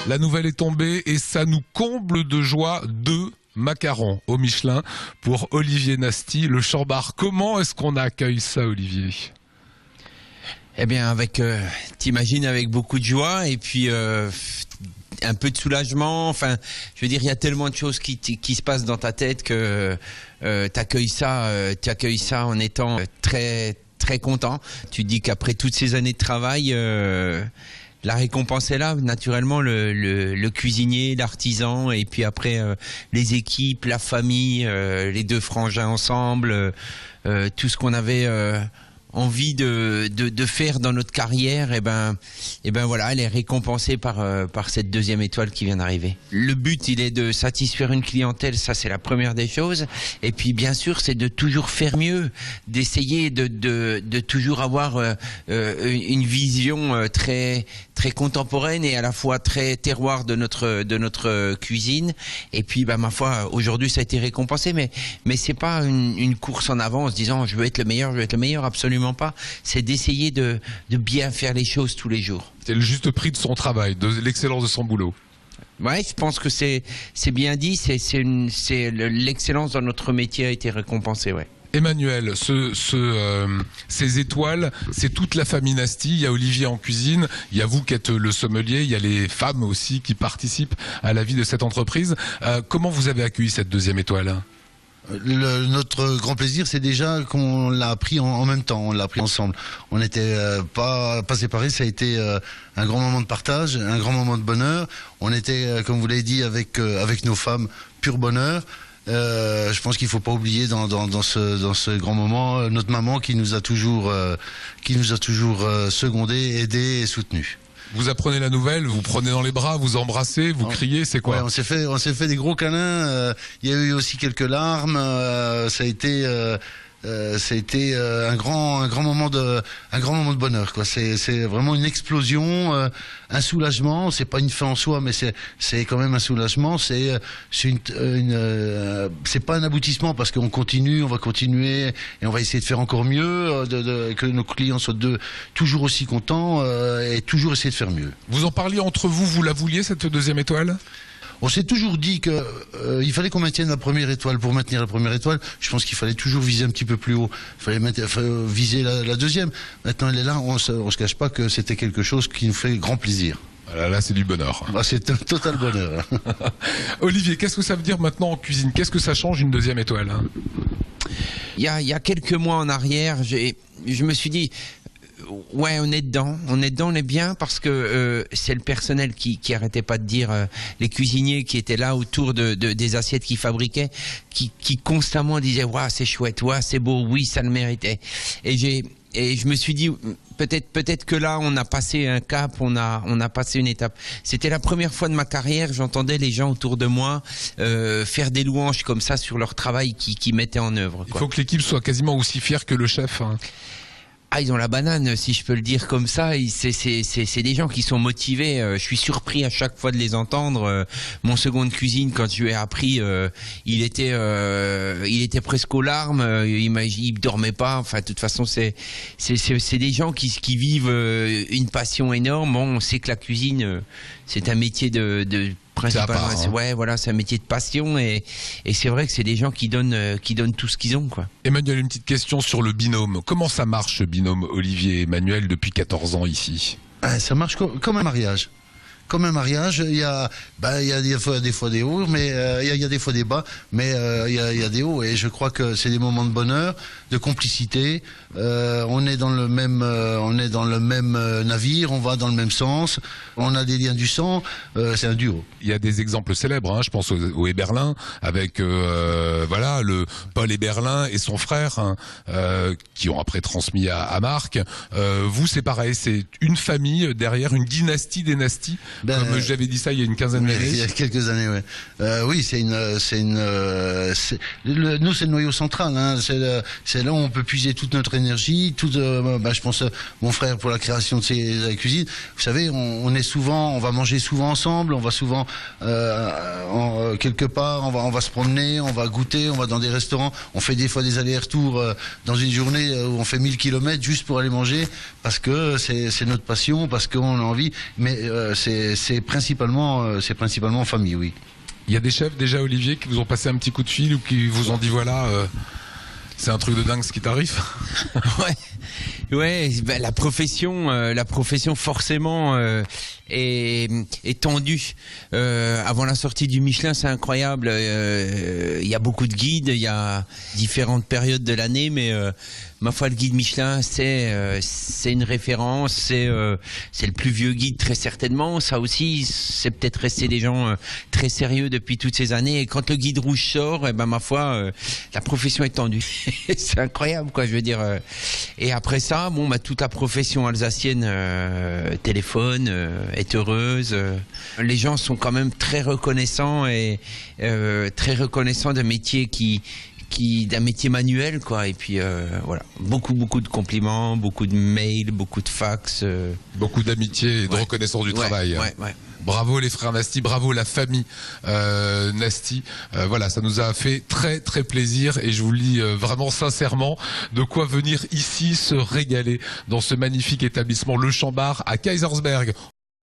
La nouvelle est tombée et ça nous comble de joie. 2 macarons au Michelin pour Olivier Nasty, le Chambard. Comment est-ce qu'on accueille ça, Olivier ? Eh bien, t'imagines, avec beaucoup de joie et puis un peu de soulagement. Enfin, je veux dire, il y a tellement de choses qui se passent dans ta tête que t'accueilles ça en étant très très content. Tu te dis qu'après toutes ces années de travail, la récompense est là, naturellement, le cuisinier, l'artisan, et puis après les équipes, la famille, les 2 frangins ensemble, tout ce qu'on avait envie de faire dans notre carrière, et ben voilà, elle est récompensée par cette 2e étoile qui vient d'arriver. Le but, il est de satisfaire une clientèle, ça c'est la première des choses, et puis bien sûr c'est de toujours faire mieux, d'essayer de toujours avoir une vision très très contemporaine et à la fois très terroir de notre cuisine. Et puis ma foi, aujourd'hui ça a été récompensé, mais c'est pas une course en avant en se disant je veux être le meilleur, absolument pas. C'est d'essayer de bien faire les choses tous les jours. C'est le juste prix de son travail, de l'excellence de son boulot. Ouais, je pense que c'est bien dit. C'est l'excellence dans notre métier a été récompensée, ouais. Emmanuel, ces étoiles, c'est toute la famille Nasty. Il y a Olivier en cuisine, il y a vous qui êtes le sommelier, il y a les femmes aussi qui participent à la vie de cette entreprise. Comment vous avez accueilli cette 2e étoile ? Notre grand plaisir, c'est déjà qu'on l'a pris en même temps, on l'a pris ensemble. On n'était pas séparés, ça a été un grand moment de partage, un grand moment de bonheur. On était, comme vous l'avez dit, avec nos femmes, pur bonheur. Je pense qu'il faut pas oublier dans ce grand moment notre maman qui nous a toujours secondés, aidés et soutenus. Vous apprenez la nouvelle, vous prenez dans les bras, vous embrassez, vous criez, c'est quoi ? Ouais, on s'est fait des gros câlins. Il y a eu aussi quelques larmes. Ça a été un grand moment de bonheur, quoi. C'est vraiment une explosion, un soulagement. C'est pas une fin en soi, mais c'est quand même un soulagement. C'est pas un aboutissement parce qu'on continue, on va continuer et on va essayer de faire encore mieux, que nos clients soient toujours aussi contents et toujours essayer de faire mieux. Vous en parliez entre vous, vous la vouliez cette 2e étoile ? On s'est toujours dit que il fallait qu'on maintienne la 1re étoile. Pour maintenir la 1re étoile, je pense qu'il fallait toujours viser un petit peu plus haut. Il fallait viser la 2e. Maintenant, elle est là. On se cache pas que c'était quelque chose qui nous fait grand plaisir. Là, c'est du bonheur. C'est un total bonheur. Olivier, qu'est-ce que ça veut dire maintenant en cuisine ? Qu'est-ce que ça change une 2e étoile ? Il y a quelques mois en arrière, je me suis dit. Ouais, on est dedans, on est bien parce que c'est le personnel qui arrêtait pas de dire, les cuisiniers qui étaient là autour des assiettes qu'ils fabriquaient, qui constamment disaient ouais, c'est chouette, ouais, c'est beau, oui, ça le méritait. Et je me suis dit peut-être que là on a passé un cap, on a passé une étape. C'était la première fois de ma carrière, j'entendais les gens autour de moi faire des louanges comme ça sur leur travail qu'ils mettaient en œuvre, quoi. Il faut que l'équipe soit quasiment aussi fière que le chef, hein. Ah, ils ont la banane, si je peux le dire comme ça. C'est des gens qui sont motivés. Je suis surpris à chaque fois de les entendre. Mon second de cuisine, quand je lui ai appris, il était presque aux larmes. Il dormait pas. Enfin, de toute façon, c'est des gens qui vivent une passion énorme. Bon, on sait que la cuisine, c'est un métier principalement, ouais, voilà, c'est un métier de passion et c'est vrai que c'est des gens qui donnent tout ce qu'ils ont, quoi. Emmanuel, une petite question sur le binôme. Comment ça marche, ce binôme Olivier et Emmanuel depuis 14 ans ici ? Ça marche comme un mariage. Comme un mariage, il y a des fois des hauts, mais il y a des fois des bas, mais il y a des hauts et je crois que c'est des moments de bonheur, de complicité. On est dans le même navire, on va dans le même sens, on a des liens du sang. C'est un duo. Il y a des exemples célèbres, hein, je pense au Héberlin avec voilà le Paul Héberlin et son frère, hein, qui ont après transmis à Marc. Vous, c'est pareil, c'est une famille derrière, une dynastie des Nasty. Comme j'avais dit ça il y a une quinzaine d'années. Il y a quelques années, ouais. Oui, nous, c'est le noyau central, hein. C'est là où on peut puiser toute notre énergie, je pense mon frère pour la création de la cuisine. Vous savez, on va manger souvent ensemble, on va souvent quelque part, on va se promener, on va goûter, on va dans des restaurants, on fait des fois des allers-retours dans une journée où on fait 1000 km juste pour aller manger parce que c'est notre passion, parce qu'on a envie. Mais c'est c'est principalement en famille, oui. Il y a des chefs déjà, Olivier, qui vous ont passé un petit coup de fil ou qui vous ont dit voilà, c'est un truc de dingue ce qui t'arrive. Ouais, ben, la profession forcément est tendue. Avant la sortie du Michelin, c'est incroyable. Il y a beaucoup de guides, il y a différentes périodes de l'année, mais ma foi, le guide Michelin, c'est une référence. C'est le plus vieux guide très certainement. Ça aussi, c'est peut-être resté des gens très sérieux depuis toutes ces années. Et quand le guide rouge sort, ben ma foi, la profession est tendue. C'est incroyable, quoi. Je veux dire. Et après ça, bon, bah, toute la profession alsacienne téléphone, est heureuse. Les gens sont quand même très reconnaissants et très reconnaissants d'un métier d'un métier manuel, quoi. Et puis voilà, beaucoup de compliments, beaucoup de mails, beaucoup de fax, beaucoup d'amitié et de reconnaissance du travail. Ouais. Bravo les frères Nasty, bravo la famille Nasty. Voilà, ça nous a fait très très plaisir et je vous le dis vraiment sincèrement, de quoi venir ici se régaler dans ce magnifique établissement Le Chambard à Kaysersberg.